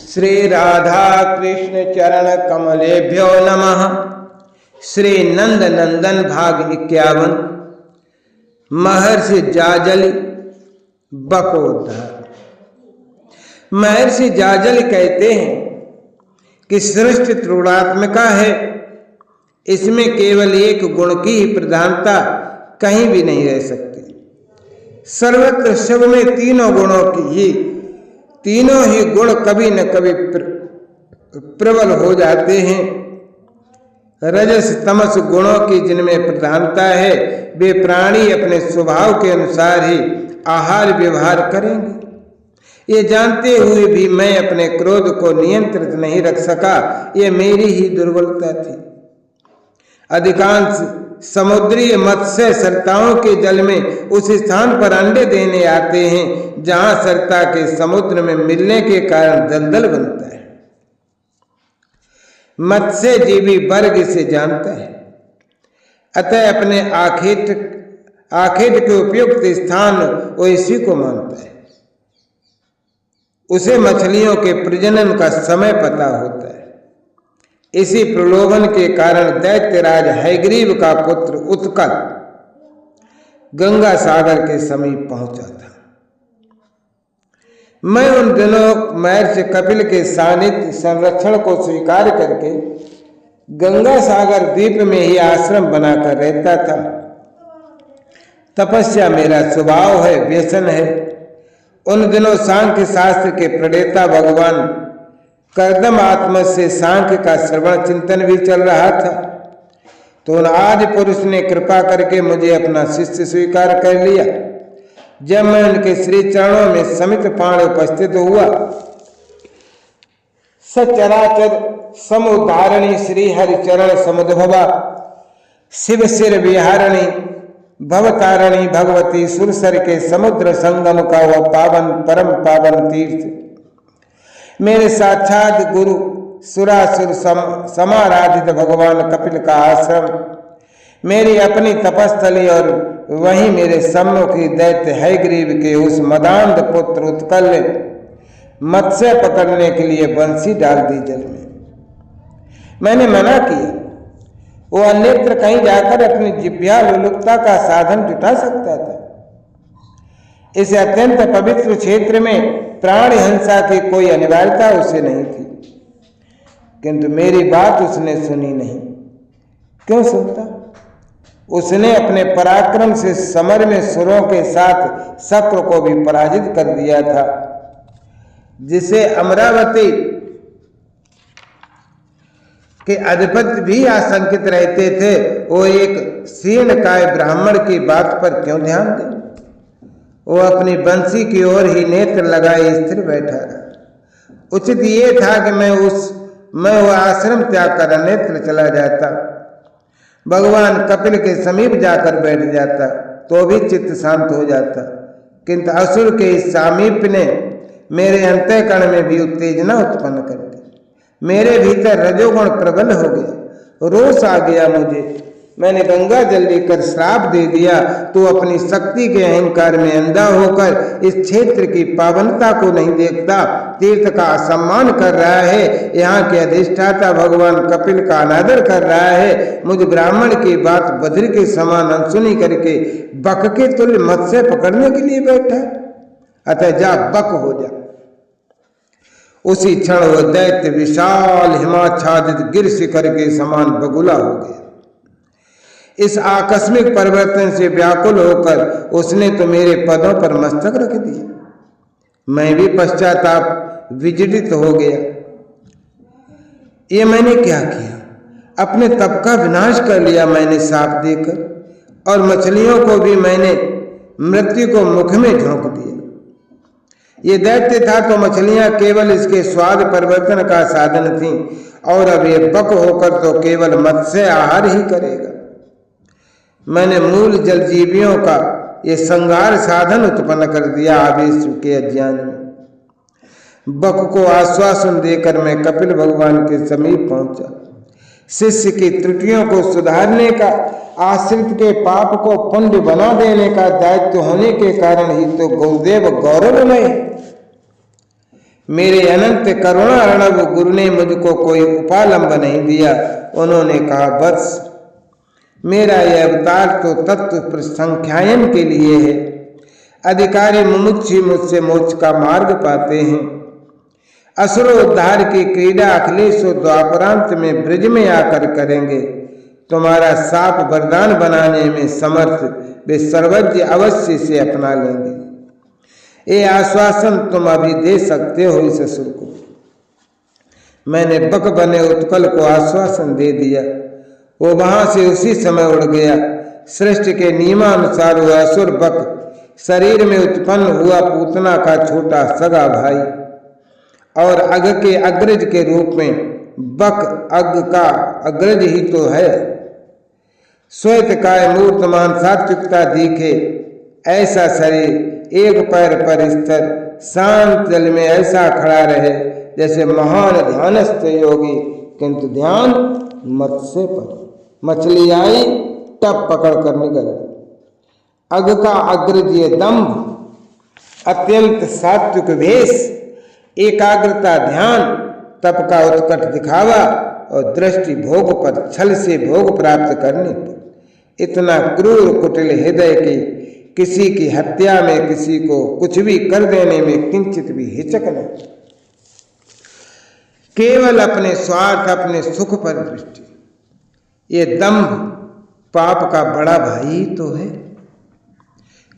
श्री राधा कृष्ण चरण कमलेभ्यो नमः। श्री नंद नंदन भाग 51। महर्षि जाजलि बकोद्धार। महर्षि जाजलि कहते हैं कि सृष्टि त्रिगुणात्मिका है, इसमें केवल एक गुण की ही प्रधानता कहीं भी नहीं रह सकती। सर्वत्र शिव में तीनों गुणों की ही तीनों ही गुण कभी न कभी प्रबल हो जाते हैं। रजस तमस गुणों की जिनमें प्रधानता है वे प्राणी अपने स्वभाव के अनुसार ही आहार व्यवहार करेंगे। ये जानते हुए भी मैं अपने क्रोध को नियंत्रित नहीं रख सका, ये मेरी ही दुर्बलता थी। अधिकांश समुद्री मत्स्य सरताओं के जल में उस स्थान पर अंडे देने आते हैं जहां सरता के समुद्र में मिलने के कारण दलदल बनता है। मत्स्य जीवी वर्ग इसे जानता है, अतः अपने आखेट के उपयुक्त स्थान वो इसी को मानता है। उसे मछलियों के प्रजनन का समय पता होता है। इसी प्रलोभन के कारण दैत्यराज हयग्रीव का पुत्र उत्कल गंगा सागर के समीप पहुंचा था। मैं उन दिनों महर्षि कपिल के सानिध्य संरक्षण को स्वीकार करके गंगा सागर द्वीप में ही आश्रम बनाकर रहता था। तपस्या मेरा स्वभाव है, व्यसन है। उन दिनों सांख्य शास्त्र के प्रणेता भगवान कर्दम आत्मा से सांख्य का श्रवण चिंतन भी चल रहा था, तो उन आदि पुरुष ने कृपा करके मुझे अपना शिष्य स्वीकार कर लिया। जब मैं उनके श्री चरणों में समित प्राण उपस्थित हुआ, सचराचर समुद्धारणी श्री हरि चरण समुद्भवा शिव सिर विहारणी भवतारणी भगवती सुरसर के समुद्र संगम का वह पावन परम पावन तीर्थ, मेरे साक्षात गुरु सुरासुर समाराधित भगवान कपिल का आश्रम, मेरी अपनी तपस्थली और वहीं मेरे सम्मुख ही दैत्य हयग्रीव के उस मदांध पुत्र उत्कल ने मत्स्य पकड़ने के लिए बंसी डाल दी जल में। मैंने मना किया, वो अन्यत्र कहीं जाकर अपनी जिह्वा लोलुपता का साधन जुटा सकता था। इस अत्यंत पवित्र क्षेत्र में प्राण हिंसा की कोई अनिवार्यता उसे नहीं थी, किंतु मेरी बात उसने सुनी नहीं। क्यों सुनता? उसने अपने पराक्रम से समर में सुरों के साथ शक्र को भी पराजित कर दिया था। जिसे अमरावती के अधिपति भी आशंकित रहते थे, वो एक शीर्णकाय ब्राह्मण की बात पर क्यों ध्यान दे? वो अपनी बंसी की ओर ही नेत्र लगाए स्थिर बैठा रहा। उचित ये था कि मैं वो आश्रम त्याग कर अन्यत्र चला जाता, भगवान कपिल के समीप जाकर बैठ जाता, तो भी चित्त शांत हो जाता। किंतु असुर के इस सामीप्य ने मेरे अंतःकरण में भी उत्तेजना उत्पन्न कर दी। मेरे भीतर रजोगुण प्रबल हो गया, रोष आ गया मुझे। मैंने गंगा जल लेकर श्राप दे दिया, तो अपनी शक्ति के अहंकार में अंधा होकर इस क्षेत्र की पावनता को नहीं देखता, तीर्थ का सम्मान कर रहा है, यहाँ के अधिष्ठाता भगवान कपिल का अनादर कर रहा है। मुझ ब्राह्मण की बात बद्र के समान अनसुनी करके बक के तुल्य मत्स्य पकड़ने के लिए बैठा। अतः जा बक हो जा। उसी क्षण वह दैत्य विशाल हिमाच्छादित गिर शिखर के समान बगुला हो गया। इस आकस्मिक परिवर्तन से व्याकुल होकर उसने तो मेरे पदों पर मस्तक रख दिया। मैं भी पश्चाताप विजड़ित हो गया। ये मैंने क्या किया? अपने तप का विनाश कर लिया मैंने शाप देकर, और मछलियों को भी मैंने मृत्यु को मुख में झोंक दिया। ये दैत्य था तो मछलियां केवल इसके स्वाद परिवर्तन का साधन थीं, और अब ये बक होकर तो केवल मत्स्य आहार ही करेगा। मैंने मूल जलजीवियों का ये संहार साधन उत्पन्न कर दिया आवेश के अज्ञान में। बक को आश्वासन देकर मैं कपिल भगवान के समीप पहुंचा। शिष्य की त्रुटियों को सुधारने का, आश्रित के पाप को पुण्य बना देने का दायित्व होने के कारण ही तो गुरुदेव गौरवमय। मेरे अनंत करुणा अर्णव गुरु ने मुझको कोई उपालंब नहीं दिया। उन्होंने कहा, वत्स, मेरा यह अवतार तो तत्व संख्यायन के लिए है। अधिकारी मुमुक्षु मुझसे मोक्ष का मार्ग पाते हैं। असुर उद्धार की क्रीड़ा अखिलेश द्वापरांत में ब्रज में आकर करेंगे। तुम्हारा साप वरदान बनाने में समर्थ वे सर्वज्ञ अवश्य से अपना लेंगे। ये आश्वासन तुम अभी दे सकते हो इस असुर को। मैंने बक बने उत्कल को आश्वासन दे दिया। वो वहां से उसी समय उड़ गया। सृष्टि के नियमानुसार वह असुर बक शरीर में उत्पन्न हुआ पूतना का छोटा सगा भाई और अग के अग्रज के रूप में। बक अग का अग्रज ही तो है। श्वेत काय मूर्तमान सात्विकता दिखे ऐसा शरीर एक पैर पर स्थिर शांत जल में ऐसा खड़ा रहे जैसे महान ध्यानस्थ योगी, किंतु ध्यान मत्स्य पर। मछली आई टप पकड़ कर निकल। अग का अग्रज ये दंभ, अत्यंत सात्विक वेश, एकाग्रता ध्यान, तप का उत्कट दिखावा और दृष्टि भोग पर, छल से भोग प्राप्त करने पर। इतना क्रूर कुटिल हृदय की किसी की हत्या में, किसी को कुछ भी कर देने में किंचित भी हिचक नहीं। केवल अपने स्वार्थ, अपने सुख पर दृष्टि। ये दंभ पाप का बड़ा भाई तो है।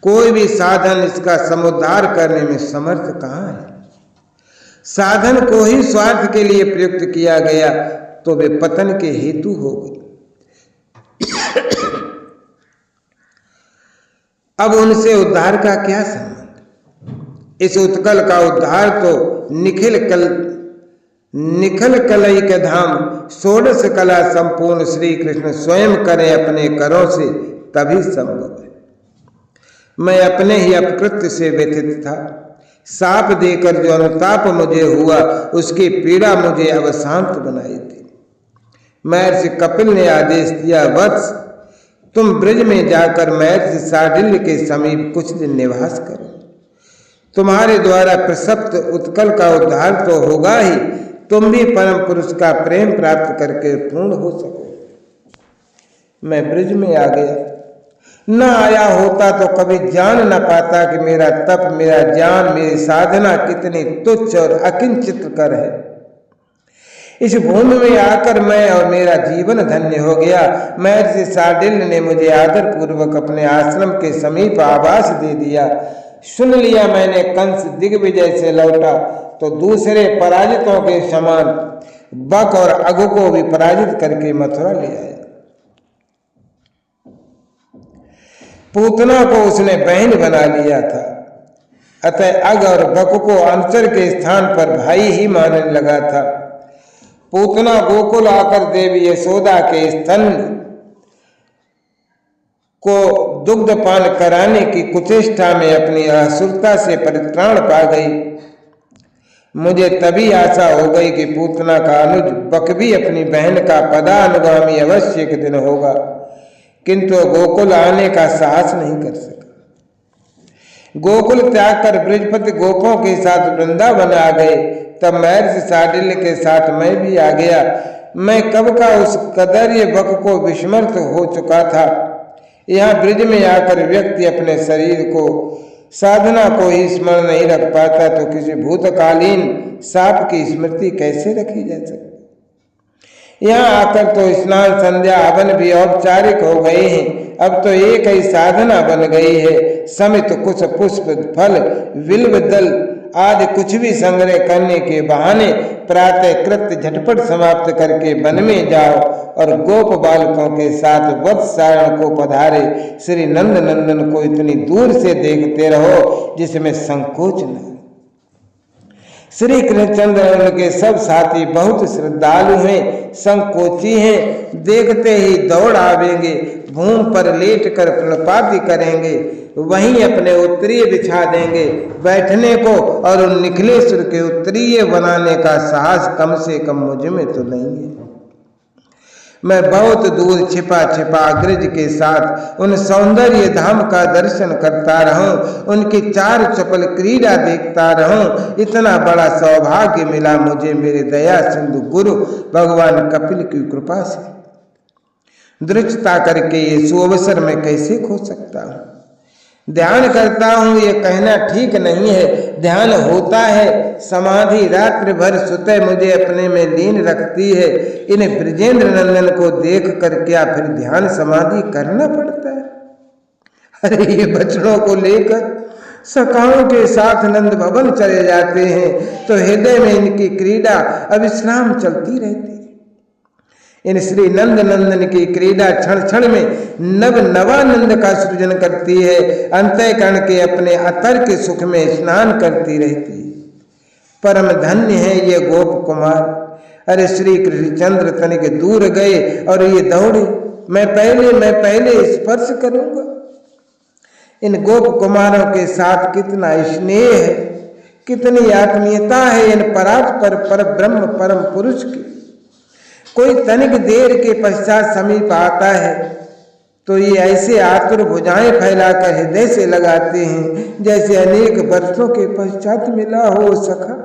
कोई भी साधन इसका समुद्धार करने में समर्थ कहाँ है। साधन को ही स्वार्थ के लिए प्रयुक्त किया गया तो वे पतन के हेतु हो गए। अब उनसे उद्धार का क्या संबंध। इस उत्कल का उद्धार तो निखल कलई के धाम षोडश कला संपूर्ण श्री कृष्ण स्वयं करें अपने करों से, तभी संभव है। मैं अपने ही अपकृत्य से व्यथित था। साप देकर जो अनुताप मुझे हुआ उसकी पीड़ा मुझे अब शांत बनाई थी। महर्षि कपिल ने आदेश दिया, वत्स, तुम ब्रज में जाकर महर्षि शार्दूल के समीप कुछ दिन निवास करो। तुम्हारे द्वारा प्रसप्त उत्कल का उद्धार तो होगा ही, तुम भी परम पुरुष का प्रेम प्राप्त करके पूर्ण हो सको। मैं ब्रज में आ गया। न आया होता तो कभी जान न पाता कि मेरा तप, मेरा ज्ञान, मेरी साधना कितनी तुच्छ और अकिंचित कर है। इस भूमि में आकर मैं और मेरा जीवन धन्य हो गया। महर्षि शार्दूल ने मुझे आदर पूर्वक अपने आश्रम के समीप आवास दे दिया। सुन लिया मैंने कंस दिग्विजय से लौटा तो दूसरे पराजितों के समान बक और अघ को भी पराजित करके मथुरा ले आया। पूतना को उसने बहन बना लिया था, अतः अघ और बक को अनुचर के स्थान पर भाई ही मानने लगा था। पूतना गोकुल आकर देवी यशोदा के स्तन को दुग्ध पान कराने की कुचेष्टा में अपनी असुरता से परित्राण पा गई। मुझे तभी आशा हो गई कि पूतना का अनुज बक भी अपनी बहन का पदानुगामी अवश्य एक दिन होगा, किंतु गोकुल आने का साहस नहीं कर सका। गोकुल त्याग कर ब्रजपति गोपों के साथ वृंदावन आ गए। तब महर्षि शार्दूल के साथ मैं भी आ गया। मैं कब का उस कदर्य बक को विस्मृत हो चुका था। यहाँ ब्रज में आकर व्यक्ति अपने शरीर को, साधना को ही स्मरण नहीं रख पाता तो किसी भूतकालीन साप की स्मृति कैसे रखी जा सकती। यहाँ आकर तो स्नान, संध्या, हवन भी औपचारिक हो गए हैं। अब तो एक ही साधना बन गई है। समित कुछ पुष्प, फल, बिल्व दल आदि कुछ भी संग्रह करने के बहाने प्रातः कृत्य झटपट समाप्त करके वन में जाओ और गोप बालकों के साथ वत्सारण को पधारे श्री नंद नंदन को इतनी दूर से देखते रहो जिसमें संकोच न। श्री कृष्णचंद्र उनके सब साथी बहुत श्रद्धालु हैं, संकोची हैं, देखते ही दौड़ आवेंगे, भूमि पर लेट कर प्रणपाति करेंगे, वहीं अपने उत्तरीय बिछा देंगे बैठने को, और उन निखिलेश्वर के उत्तरीय बनाने का साहस कम से कम मुझ में तो नहीं है। मैं बहुत दूर छिपा छिपा अग्रज के साथ उन सौंदर्य धाम का दर्शन करता रहूं, उनकी चार चपल क्रीड़ा देखता रहूं। इतना बड़ा सौभाग्य मिला मुझे मेरे दया सिंधु गुरु भगवान कपिल की कृपा से। दृढ़ता करके ये सुअवसर मैं कैसे खो सकता हूँ। ध्यान करता हूँ ये कहना ठीक नहीं है, ध्यान होता है। समाधि रात्रि भर सुते मुझे अपने में लीन रखती है। इन ब्रजेंद्र नंदन को देख कर क्या फिर ध्यान समाधि करना पड़ता है? अरे ये बछड़ों को लेकर सखाओं के साथ नंद भवन चले जाते हैं तो हृदय में इनकी क्रीड़ा अविश्राम चलती रहती है। इन श्री नंद नंदन की क्रीड़ा क्षण क्षण में नव नवानंद का सृजन करती है। अंतःकरण के अपने अतर्क सुख में स्नान करती रहती है। परम धन्य है ये गोप कुमार। अरे श्री कृष्णचंद्र तनिक दूर गए और ये दौड़े, मैं पहले स्पर्श करूंगा। इन गोप कुमारों के साथ कितना स्नेह है, कितनी आत्मीयता है इन परात्पर पर ब्रह्म परम पुरुष की। कोई तनिक देर के पश्चात समीप आता है तो ये ऐसे आतुर भुजाएं फैलाकर हृदय से लगाते हैं जैसे अनेक वर्षों के पश्चात मिला हो सखा।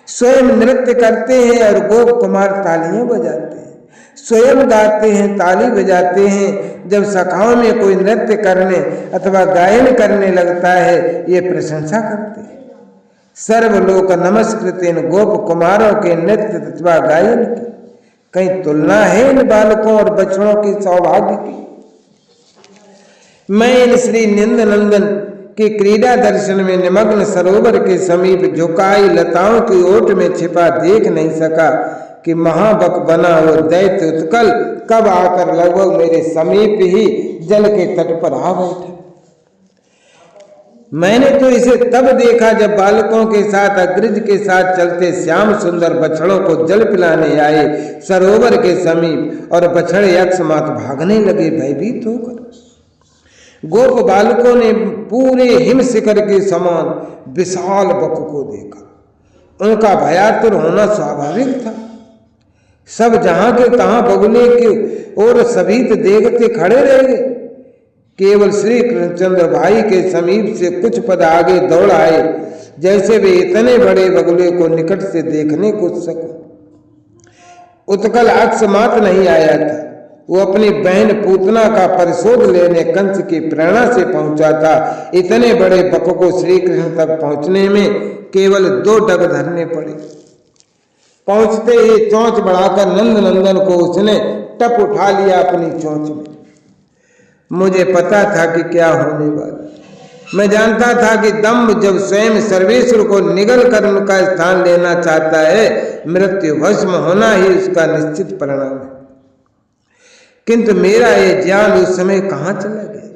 स्वयं नृत्य करते हैं और गोप कुमार तालियां बजाते हैं, स्वयं गाते हैं, ताली बजाते हैं। जब सखाओं में कोई नृत्य करने अथवा गायन करने लगता है ये प्रशंसा करते हैं। सर्वलोक नमस्कृत इन गोप कुमारों के नृत्य अथवा गायन की कहीं तुलना है इन बालकों और बछड़ों के सौभाग्य की? मैं इन श्री नंद नंदन के क्रीड़ा दर्शन में निमग्न सरोवर के समीप झुकाई लताओं की ओट में छिपा देख नहीं सका कि महाबक बना वो दैत्य उत्कल कब आकर लगभग मेरे समीप ही जल के तट पर आ बैठा। मैंने तो इसे तब देखा जब बालकों के साथ अग्रज के साथ चलते श्याम सुंदर बछड़ों को जल पिलाने आए सरोवर के समीप और बछड़े अकस्मात भागने लगे भयभीत होकर। गोप बालकों ने पूरे हिम शिखर के समान विशाल बक को देखा। उनका भयातुर होना स्वाभाविक था। सब जहां के तहां बगुले की ओर सभी देखते खड़े रह गए। केवल श्री कृष्णचंद्र भाई के समीप से कुछ पद आगे दौड़ आए जैसे वे इतने बड़े बगुले को निकट से देखने को सके। उत्कल अकस्मात नहीं आया था, वो अपनी बहन पूतना का परिशोध लेने कंस की प्रेरणा से पहुंचा था। इतने बड़े बक को श्री कृष्ण तक पहुंचने में केवल 2 डग धरने पड़े। पहुंचते ही चोंच बढ़ाकर नंद नंदन को उसने टप उठा लिया अपनी चोंच में। मुझे पता था कि क्या होने वाला। मैं जानता था कि दम्भ जब स्वयं सर्वेश्वर को निगल कर उनका स्थान लेना चाहता है मृत्यु भस्म होना ही उसका निश्चित परिणाम है। किंतु मेरा ये ज्ञान उस समय कहाँ चला गया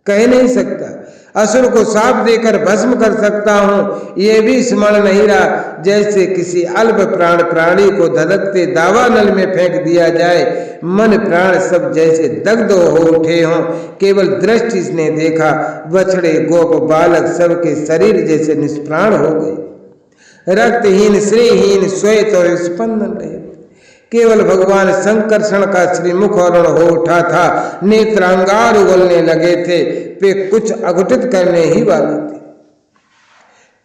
कह नहीं सकता। असुर को साप देकर भस्म कर सकता हूं ये भी स्मरण नहीं रहा। जैसे किसी अल्प प्राण प्राणी को धधकते दावानल में फेंक दिया जाए, मन प्राण सब जैसे दग्ध हो उठे हों। केवल दृष्टि ने देखा बछड़े गोप बालक सबके शरीर जैसे निष्प्राण हो गए, रक्तहीन श्रीहीन श्वेत और स्पंदन रहे। केवल भगवान संकर्षण का श्रीमुख अरुण हो उठा था, नेत्रांगार उगलने लगे थे, वे कुछ अघटित करने ही वाले थे।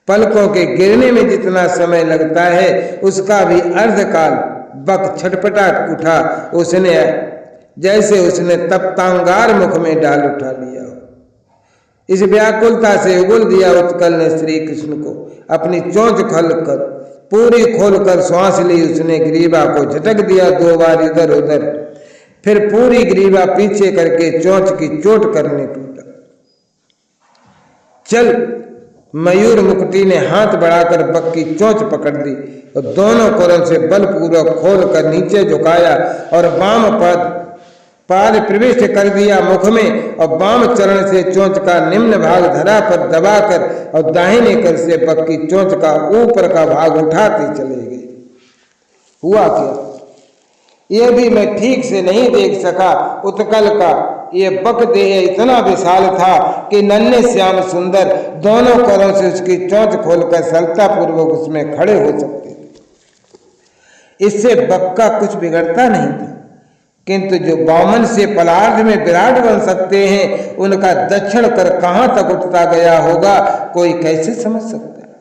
पलकों के गिरने में जितना समय लगता है उसका भी अर्धकाल बक छटपटा उठा उसने, जैसे उसने तप्तांगार मुख में डाल उठा लिया हो। इस व्याकुलता से उगल दिया उत्कल ने श्री कृष्ण को अपनी चोंच खोलकर पूरी खोलकर श्वास ली। उसने ग्रीवा को झटक दिया 2 बार इधर उधर, फिर पूरी ग्रीवा पीछे करके चोंच की चोट करने टूटा। चल मयूर मुकुटी ने हाथ बढ़ाकर बक की चोंच पकड़ दी और दोनों कोरों से बलपूर्वक खोलकर नीचे झुकाया और वाम पाद प्रविष्ट कर दिया मुख में और वाम चरण से चोंच का निम्न भाग धरा पर दबाकर और दाहिने कर से बक की चोंच का ऊपर का भाग उठाते चले गए। हुआ क्या यह भी मैं ठीक से नहीं देख सका। उत्कल का ये बक देह इतना विशाल था कि नन्हे श्याम सुंदर दोनों करों से उसकी चोंच खोलकर सरलता पूर्वक उसमें खड़े हो सकते थे। इससे बक का कुछ बिगड़ता नहीं था। किंतु जो वामन से पलार्ध में विराट बन सकते हैं, उनका दक्षिण कर कहां तक उठता गया होगा, कोई कैसे समझ सकता है।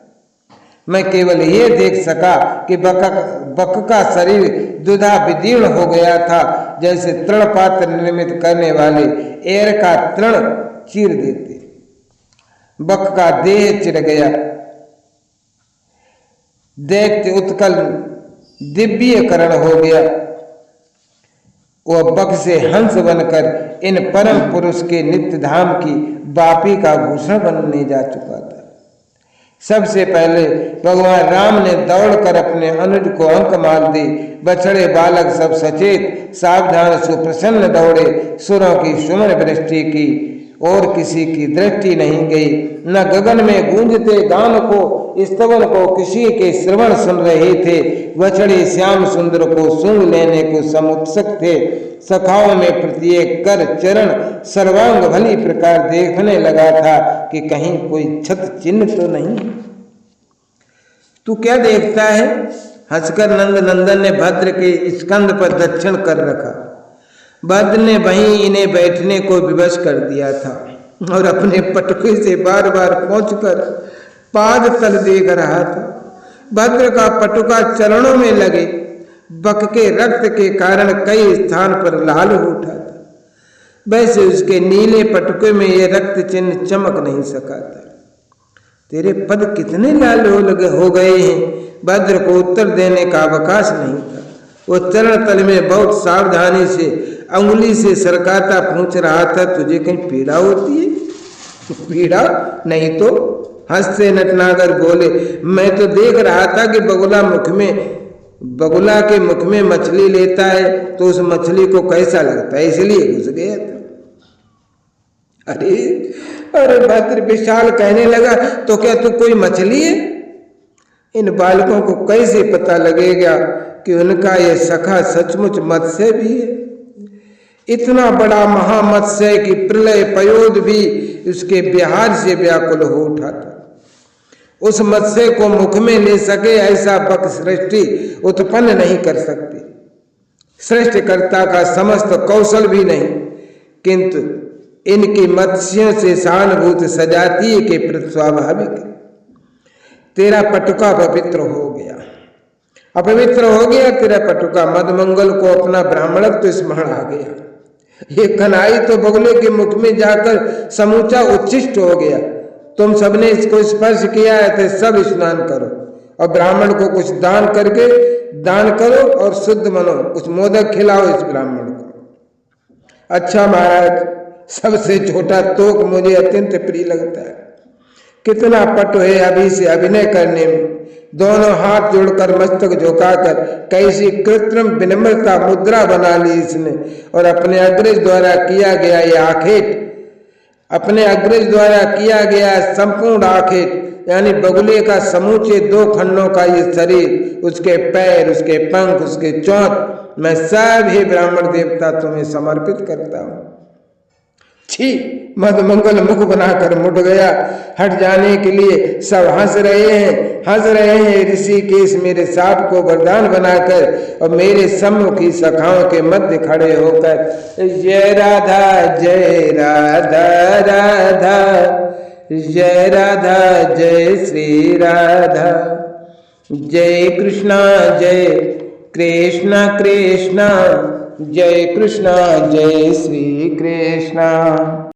मैं केवल ये देख सका कि बक का शरीर दुधा विदीर्ण हो गया था, जैसे तृण पात्र निर्मित करने वाले एर का तृण चीर देते। बक का देह चिर गया, दैत्य उत्कल दिव्यकरण हो गया। वह बक से हंस बनकर इन परम पुरुष के नित्य धाम की बापी का भूषण बनने जा चुका था। सबसे पहले भगवान राम ने दौड़कर अपने अनुज को अंक माल दी। बछड़े बालक सब सचेत सावधान सुप्रसन्न दौड़े। सुरों की सुमन वृष्टि की और किसी की दृष्टि नहीं गई। न गगन में गूंजते गान को स्तवन को किसी के श्रवण सुन रहे थे। बछड़े श्याम सुंदर को सूंघ लेने को समुत्सुक थे। सखाओं में प्रत्येक कर चरण सर्वांग भली प्रकार देखने लगा था कि कहीं कोई छत चिन्ह तो नहीं। तू क्या देखता है? हंसकर नंद नंदन ने भद्र के स्कंद पर दक्षिण कर रखा। भद्र ने वहीं इन्हें बैठने को विवश कर दिया था और अपने पटुके से बार बार पहुंचकर पाद तल देख रहा था। भद्र का पटुका चरणों में लगे बक के रक्त के कारण कई स्थान पर लाल हो उठा था। वैसे उसके नीले पटुके में ये रक्त चिन्ह चमक नहीं सका था। तेरे पद कितने लाल हो गए हैं। भद्र को उत्तर देने का अवकाश नहीं था। वो चरण तल में बहुत सावधानी से अंगुली से सरकाता पूछ रहा था, तुझे कहीं पीड़ा होती है? पीड़ा नहीं तो। हंसते नटनागर बोले, मैं तो देख रहा था कि बगुला के मुख में मछली लेता है तो उस मछली को कैसा लगता है, इसलिए घुस गया था। अरे भद्र विशाल कहने लगा, तो क्या तू कोई मछली है? इन बालकों को कैसे पता लगेगा कि उनका यह सखा सचमुच मत्स्य भी है। इतना बड़ा महामत्स्य कि प्रलय पयोद भी उसके बिहार से व्याकुल हो उठा था। उस मत्स्य को मुख में ले सके ऐसा बक सृष्टि उत्पन्न नहीं कर सकती। सृष्टिकर्ता का समस्त कौशल भी नहीं, किंतु इनकी मत्स्यों से सहानुभूत सजातीय के प्रति स्वाभाविक। तेरा पटुका पवित्र हो गया, अपवित्र हो गया तेरा पटुका। मदमंगल को अपना ब्राह्मणत्व स्मरण आ गया। ये कन्हाई तो बगुले के मुख में जाकर समूचा उच्छिष्ट हो गया। तुम सबने इसको स्पर्श किया है तो सब स्नान करो और ब्राह्मण को कुछ दान करो और शुद्ध मनो। कुछ मोदक खिलाओ इस ब्राह्मण को। अच्छा महाराज, सबसे छोटा तोक मुझे अत्यंत प्रिय लगता है। कितना पटु है अभी से अभिनय करने में। दोनों हाथ जोड़कर मस्तक झुकाकर कैसी कृत्रिम विनम्रता मुद्रा बना ली इसने। और अपने अग्रज द्वारा किया गया ये आखेट, अपने अग्रज द्वारा किया गया संपूर्ण आखेट, यानी बगुले का समूचे 2 खंडों का ये शरीर, उसके पैर, उसके पंख, उसके चोंच, मैं सब ही ब्राह्मण देवता तुम्हें समर्पित करता हूं। छी! मदमंगल मुख बनाकर मुड़ गया। हट जाने के लिए सब हंस रहे हैं। ऋषिकेश मेरे साप को वरदान बनाकर और मेरे सम्मुख की सखाओं के मध्य खड़े होकर जय राधा जय राधा राधा जय राधा जय श्री राधा जय कृष्णा कृष्णा जय कृष्णा जय श्री कृष्णा।